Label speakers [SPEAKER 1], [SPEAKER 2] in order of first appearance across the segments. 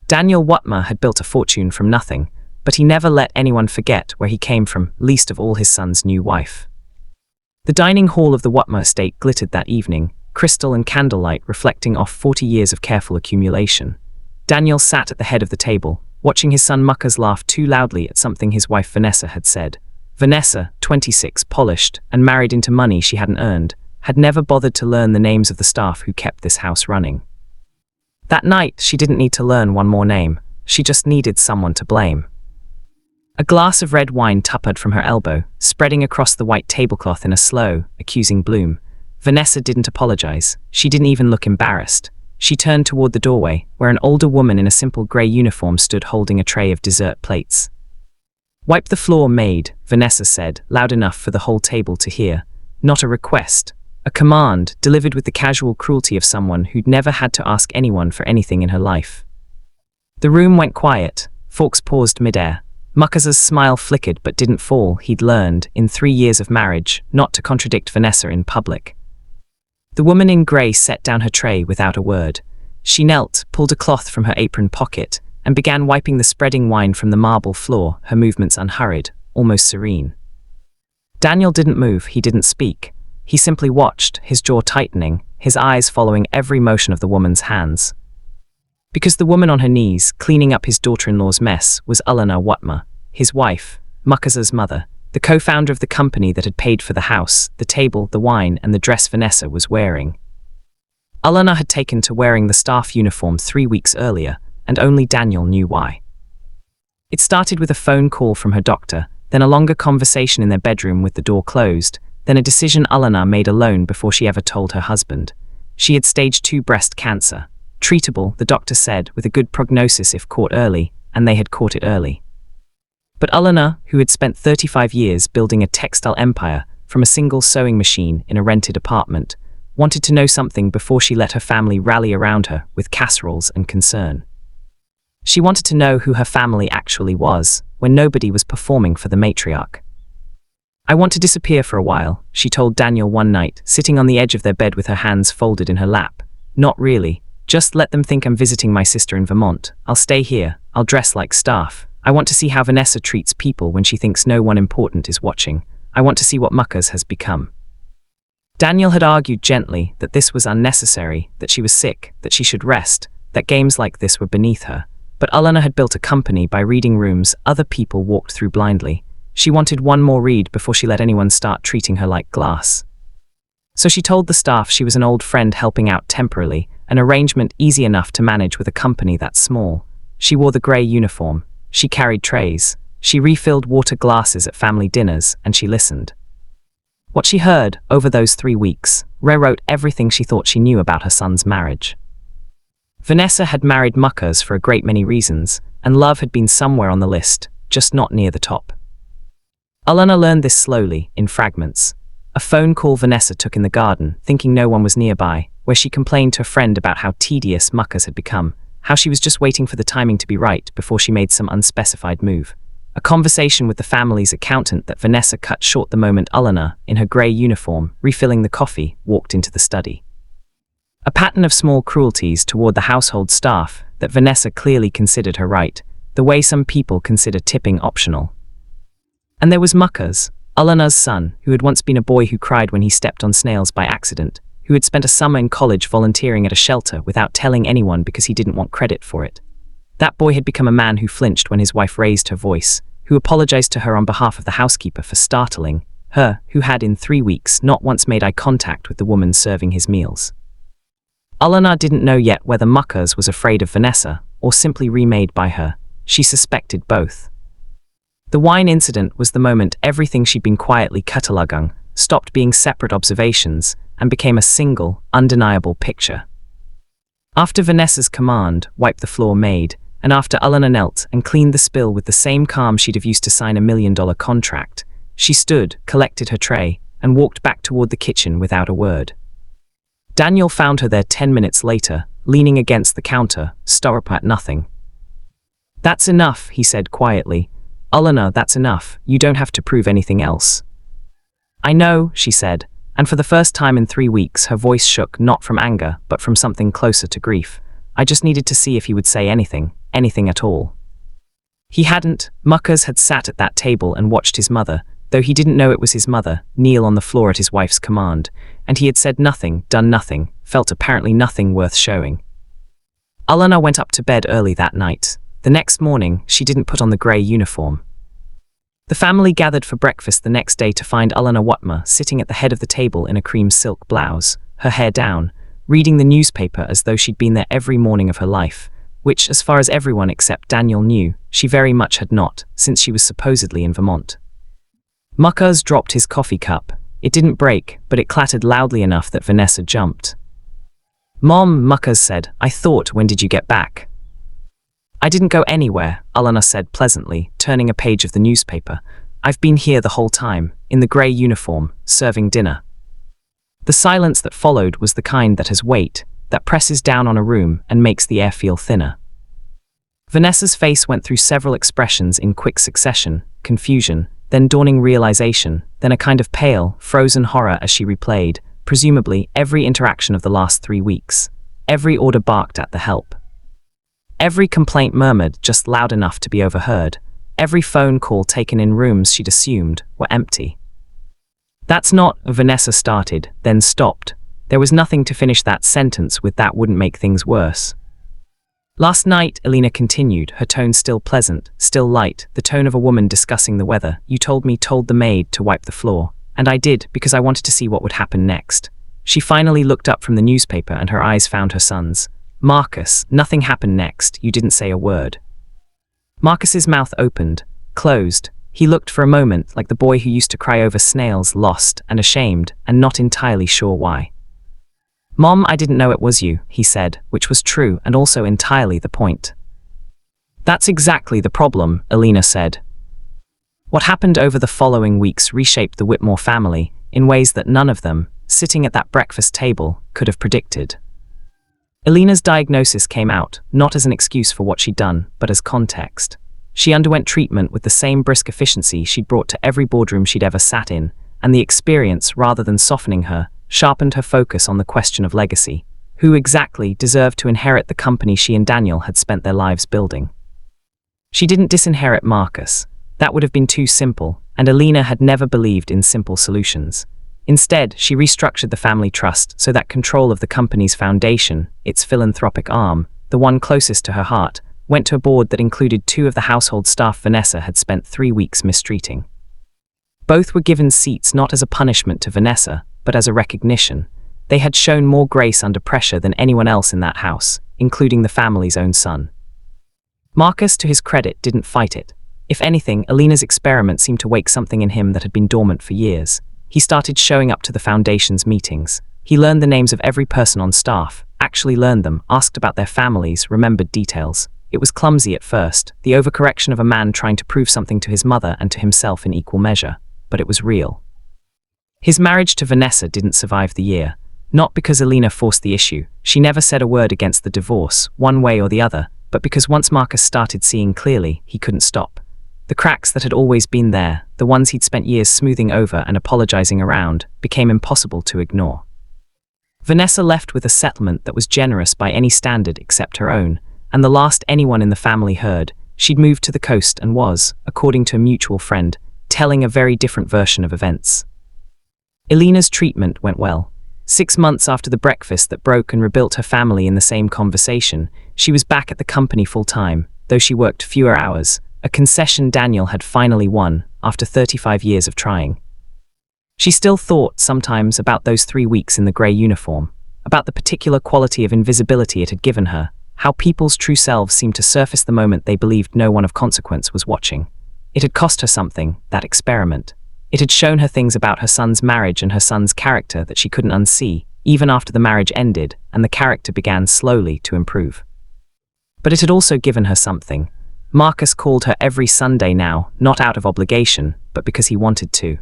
[SPEAKER 1] Daniel Wutmer had built a fortune from nothing, but he never let anyone forget where he came from, least of all his son's new wife. The dining hall of the Wutmer estate glittered that evening, crystal and candlelight reflecting off 40 years of careful accumulation. Daniel sat at the head of the table, watching his son Muckers laugh too loudly at something his wife Vanessa had said. Vanessa, 26, polished, and married into money she hadn't earned, had never bothered to learn the names of the staff who kept this house running. That night, she didn't need to learn one more name, she just needed someone to blame. A glass of red wine tuppered from her elbow, spreading across the white tablecloth in a slow, accusing bloom. Vanessa didn't apologize, she didn't even look embarrassed. She turned toward the doorway, where an older woman in a simple grey uniform stood holding a tray of dessert plates. "Wipe the floor, Maid," Vanessa said, loud enough for the whole table to hear. Not a request, a command delivered with the casual cruelty of someone who'd never had to ask anyone for anything in her life. The room went quiet, forks paused midair. Muckers's smile flickered but didn't fall. He'd learned, in 3 years of marriage, not to contradict Vanessa in public. The woman in grey set down her tray without a word. She knelt, pulled a cloth from her apron pocket, and began wiping the spreading wine from the marble floor, her movements unhurried, almost serene. Daniel didn't move, he didn't speak. He simply watched, his jaw tightening, his eyes following every motion of the woman's hands. Because the woman on her knees, cleaning up his daughter-in-law's mess, was Eleanor Wutmer, his wife, Muckers's mother, the co-founder of the company that had paid for the house, the table, the wine, and the dress Vanessa was wearing. Eleanor had taken to wearing the staff uniform 3 weeks earlier, and only Daniel knew why. It started with a phone call from her doctor, then a longer conversation in their bedroom with the door closed, then a decision Eleanor made alone before she ever told her husband. She had stage 2 breast cancer. Treatable, the doctor said, with a good prognosis if caught early, and they had caught it early. But Eleanor, who had spent 35 years building a textile empire from a single sewing machine in a rented apartment, wanted to know something before she let her family rally around her with casseroles and concern. She wanted to know who her family actually was, when nobody was performing for the matriarch. "I want to disappear for a while," she told Daniel one night, sitting on the edge of their bed with her hands folded in her lap. "Not really. Just let them think I'm visiting my sister in Vermont. I'll stay here. I'll dress like staff. I want to see how Vanessa treats people when she thinks no one important is watching. I want to see what Muckers has become." Daniel had argued gently that this was unnecessary, that she was sick, that she should rest, that games like this were beneath her. But Eleanor had built a company by reading rooms other people walked through blindly. She wanted one more read before she let anyone start treating her like glass. So she told the staff she was an old friend helping out temporarily, an arrangement easy enough to manage with a company that small. She wore the grey uniform. She carried trays. She refilled water glasses at family dinners, and she listened. What she heard, over those 3 weeks, rewrote everything she thought she knew about her son's marriage. Vanessa had married Muckers for a great many reasons, and love had been somewhere on the list, just not near the top. Eleanor learned this slowly, in fragments. A phone call Vanessa took in the garden, thinking no one was nearby, where she complained to a friend about how tedious Muckers had become, how she was just waiting for the timing to be right before she made some unspecified move. A conversation with the family's accountant that Vanessa cut short the moment Eleanor, in her grey uniform, refilling the coffee, walked into the study. A pattern of small cruelties toward the household staff that Vanessa clearly considered her right, the way some people consider tipping optional. And there was Muckers, Eleanor's son, who had once been a boy who cried when he stepped on snails by accident, who had spent a summer in college volunteering at a shelter without telling anyone because he didn't want credit for it. That boy had become a man who flinched when his wife raised her voice, who apologized to her on behalf of the housekeeper for startling her, who had in 3 weeks not once made eye contact with the woman serving his meals. Eleanor didn't know yet whether Muckers was afraid of Vanessa, or simply remade by her. She suspected both. The wine incident was the moment everything she'd been quietly cataloguing stopped being separate observations and became a single, undeniable picture. After Vanessa's command, "Wipe the floor, Maid," and after Eleanor knelt and cleaned the spill with the same calm she'd have used to sign a $1 million contract, she stood, collected her tray, and walked back toward the kitchen without a word. Daniel found her there 10 minutes later, leaning against the counter, stirrup at nothing. "That's enough," he said quietly. "Eleanor, that's enough. You don't have to prove anything else." "I know," she said, and for the first time in 3 weeks her voice shook not from anger but from something closer to grief. I just needed to see if he would say anything at all. He hadn't. Muckers had sat at that table and watched his mother, though he didn't know it was his mother, kneel on the floor at his wife's command, and he had said nothing, done nothing, felt apparently nothing worth showing. Alana went up to bed early that night. The next morning, she didn't put on the grey uniform. The family gathered for breakfast the next day to find Alana Watma sitting at the head of the table in a cream silk blouse, her hair down, reading the newspaper as though she'd been there every morning of her life, which, as far as everyone except Daniel knew, she very much had not, since she was supposedly in Vermont. Muckers dropped his coffee cup. It didn't break, but it clattered loudly enough that Vanessa jumped. "Mom," Muckers said, "I thought, when did you get back?" "I didn't go anywhere," Alana said pleasantly, turning a page of the newspaper. "I've been here the whole time, in the grey uniform, serving dinner." The silence that followed was the kind that has weight, that presses down on a room and makes the air feel thinner. Vanessa's face went through several expressions in quick succession: confusion, then dawning realization, then a kind of pale, frozen horror as she replayed, presumably, every interaction of the last 3 weeks. Every order barked at the help. Every complaint murmured just loud enough to be overheard. Every phone call taken in rooms she'd assumed were empty. "That's not," Vanessa started, then stopped. There was nothing to finish that sentence with that wouldn't make things worse. "Last night," Alina continued, her tone still pleasant, still light, the tone of a woman discussing the weather, "you told the maid to wipe the floor. And I did, because I wanted to see what would happen next." She finally looked up from the newspaper and her eyes found her son's. "Marcus, nothing happened next, you didn't say a word." Marcus's mouth opened, closed. He looked for a moment like the boy who used to cry over snails, lost and ashamed, and not entirely sure why. "Mom, I didn't know it was you," he said, which was true and also entirely the point. "That's exactly the problem," Alina said. What happened over the following weeks reshaped the Whitmore family in ways that none of them, sitting at that breakfast table, could have predicted. Alina's diagnosis came out, not as an excuse for what she'd done, but as context. She underwent treatment with the same brisk efficiency she'd brought to every boardroom she'd ever sat in, and the experience, rather than softening her, sharpened her focus on the question of legacy. Who exactly deserved to inherit the company she and Daniel had spent their lives building? She didn't disinherit Marcus. That would have been too simple, and Alina had never believed in simple solutions. Instead, she restructured the family trust so that control of the company's foundation, its philanthropic arm, the one closest to her heart, went to a board that included 2 of the household staff Vanessa had spent 3 weeks mistreating. Both were given seats not as a punishment to Vanessa, but as a recognition. They had shown more grace under pressure than anyone else in that house, including the family's own son. Marcus, to his credit, didn't fight it. If anything, Alina's experiment seemed to wake something in him that had been dormant for years. He started showing up to the foundation's meetings. He learned the names of every person on staff, actually learned them, asked about their families, remembered details. It was clumsy at first, the overcorrection of a man trying to prove something to his mother and to himself in equal measure, but it was real. His marriage to Vanessa didn't survive the year. Not because Alina forced the issue. She never said a word against the divorce, one way or the other, but because once Marcus started seeing clearly, he couldn't stop. The cracks that had always been there, the ones he'd spent years smoothing over and apologizing around, became impossible to ignore. Vanessa left with a settlement that was generous by any standard except her own, and the last anyone in the family heard, she'd moved to the coast and was, according to a mutual friend, telling a very different version of events. Alina's treatment went well. 6 months after the breakfast that broke and rebuilt her family in the same conversation, she was back at the company full-time, though she worked fewer hours, a concession Daniel had finally won after 35 years of trying. She still thought, sometimes, about those 3 weeks in the grey uniform, about the particular quality of invisibility it had given her, how people's true selves seemed to surface the moment they believed no one of consequence was watching. It had cost her something, that experiment. It had shown her things about her son's marriage and her son's character that she couldn't unsee, even after the marriage ended and the character began slowly to improve. But it had also given her something. Marcus called her every Sunday now, not out of obligation, but because he wanted to.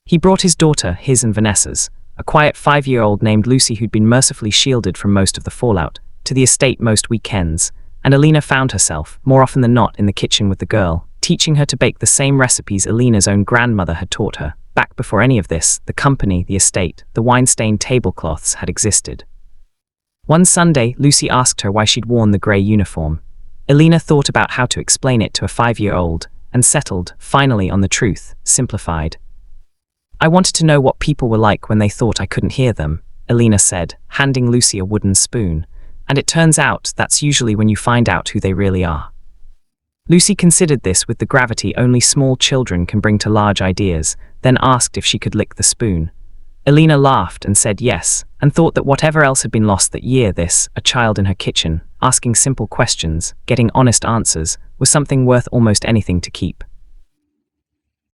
[SPEAKER 1] He brought his daughter, his and Vanessa's, a quiet 5-year-old named Lucy who'd been mercifully shielded from most of the fallout, to the estate most weekends, and Alina found herself, more often than not, in the kitchen with the girl, teaching her to bake the same recipes Alina's own grandmother had taught her. Back before any of this, the company, the estate, the wine-stained tablecloths had existed. One Sunday, Lucy asked her why she'd worn the grey uniform. Elena thought about how to explain it to a 5-year-old and settled, finally, on the truth, simplified. "I wanted to know what people were like when they thought I couldn't hear them," Elena said, handing Lucy a wooden spoon. "And it turns out that's usually when you find out who they really are." Lucy considered this with the gravity only small children can bring to large ideas, then asked if she could lick the spoon. Elena laughed and said yes, and thought that whatever else had been lost that year, this, a child in her kitchen, asking simple questions, getting honest answers, was something worth almost anything to keep.